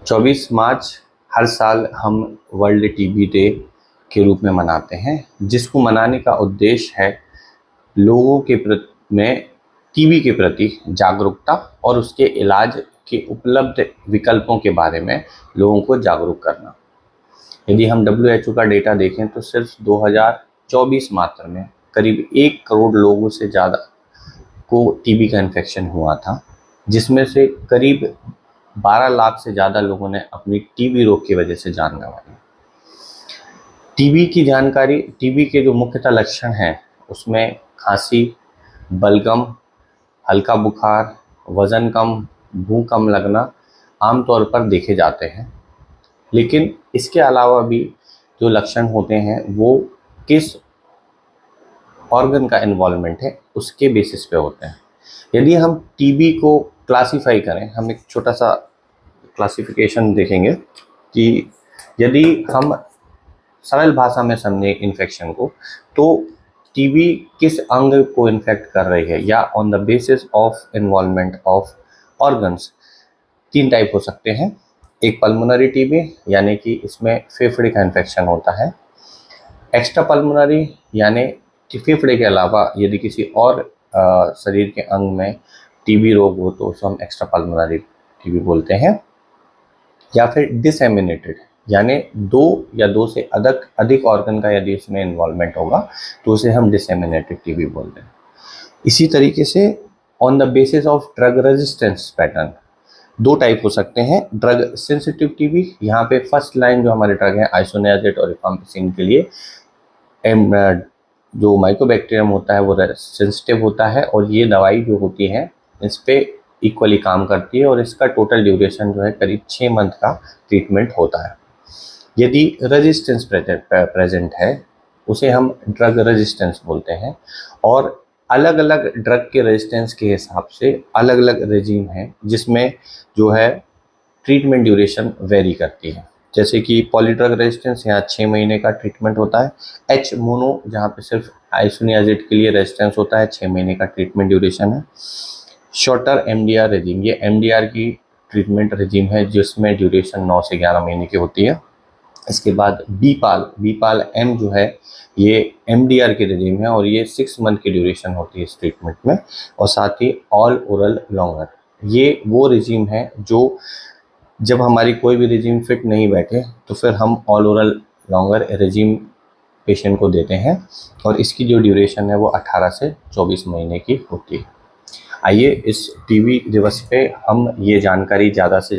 24 मार्च हर साल हम world TB day के रूप में मनाते हैं, जिसको मनाने का उद्देश्य है लोगों के में टीबी के प्रति जागरूकता और उसके इलाज के उपलब्ध विकल्पों के बारे में लोगों को जागरूक करना। यदि हम WHO का डेटा देखें तो सिर्फ 2024 मात्र में करीब 1 करोड़ लोगों से ज़्यादा को टीबी का इन्फेक्शन हुआ था, जिसमें से करीब 12 लाख से ज़्यादा लोगों ने अपनी टीबी रोग की वजह से जान गंवाई। टीबी की जानकारी, टीबी के जो मुख्यतः लक्षण हैं उसमें खांसी, बलगम, हल्का बुखार, वज़न कम, भूख कम लगना आमतौर पर देखे जाते हैं। लेकिन इसके अलावा भी जो लक्षण होते हैं वो किस ऑर्गन का इन्वॉल्वमेंट है उसके बेसिस पे होते हैं। यदि हम टीबी को क्लासीफाई करें, हम एक छोटा सा क्लासिफिकेशन देखेंगे कि यदि हम सरल भाषा में समझें इन्फेक्शन को, तो टीबी किस अंग को इन्फेक्ट कर रही है या on the basis of involvement of organs, 3 type हो सकते हैं। एक पल्मोनरी टीबी यानी कि इसमें फेफड़े का इन्फेक्शन होता है। एक्स्ट्रा पल्मोनरी यानी कि फेफड़े के अलावा यदि किसी और शरीर के अंग में टीबी रोग हो तो उसे हम एक्स्ट्रा पल्मोनरी टीबी बोलते हैं। या फिर डिसेमिनेटेड यानी 2 या 2 से अधिक ऑर्गन का यदि इसमें इन्वॉल्वमेंट होगा तो उसे हम डिसेमिनेटेड टीबी बोलते हैं। इसी तरीके से on the basis of drug resistance pattern 2 type हो सकते हैं। ड्रग सेंसिटिव टीबी, यहाँ पे फर्स्ट लाइन जो हमारे ड्रग है आइसोनियाज़ेड और रिफाम्पिसिन के लिए जो माइकोबैक्टीरियम होता है वो सेंसिटिव होता है और ये दवाई जो होती है इस पर इक्वली काम करती है और इसका टोटल ड्यूरेशन जो है करीब 6 मंथ का ट्रीटमेंट होता है। यदि रेजिस्टेंस प्रेजेंट है उसे हम ड्रग रेजिस्टेंस बोलते हैं और अलग अलग ड्रग के रेजिस्टेंस के हिसाब से अलग अलग रेजीम है जिसमें जो है ट्रीटमेंट ड्यूरेशन वेरी करती है। जैसे कि पॉलीड्रग रेजिस्टेंस यहाँ 6 महीने का ट्रीटमेंट होता है। एच मोनो जहाँ पे सिर्फ आइसोनियाज़ेड के लिए रेजिस्टेंस होता है, 6 महीने का ट्रीटमेंट ड्यूरेशन है। शॉर्टर MDR रेजीम, ये MDR की ट्रीटमेंट रेजीम है जिसमें ड्यूरेशन 9 से 11 महीने की होती है। इसके बाद बीपाल M जो है ये MDR की रेजीम है और ये 6 मंथ की ड्यूरेशन होती है इस ट्रीटमेंट में। और साथ ही ऑल ओरल लॉन्गर, ये वो रेजीम है जो जब हमारी कोई भी रेजीम फिट नहीं बैठे तो फिर हम all oral longer regime patient को देते हैं और इसकी जो ड्यूरेशन है वो 18 से 24 महीने की होती है। आइए इस टीबी दिवस पे हम ये जानकारी ज़्यादा से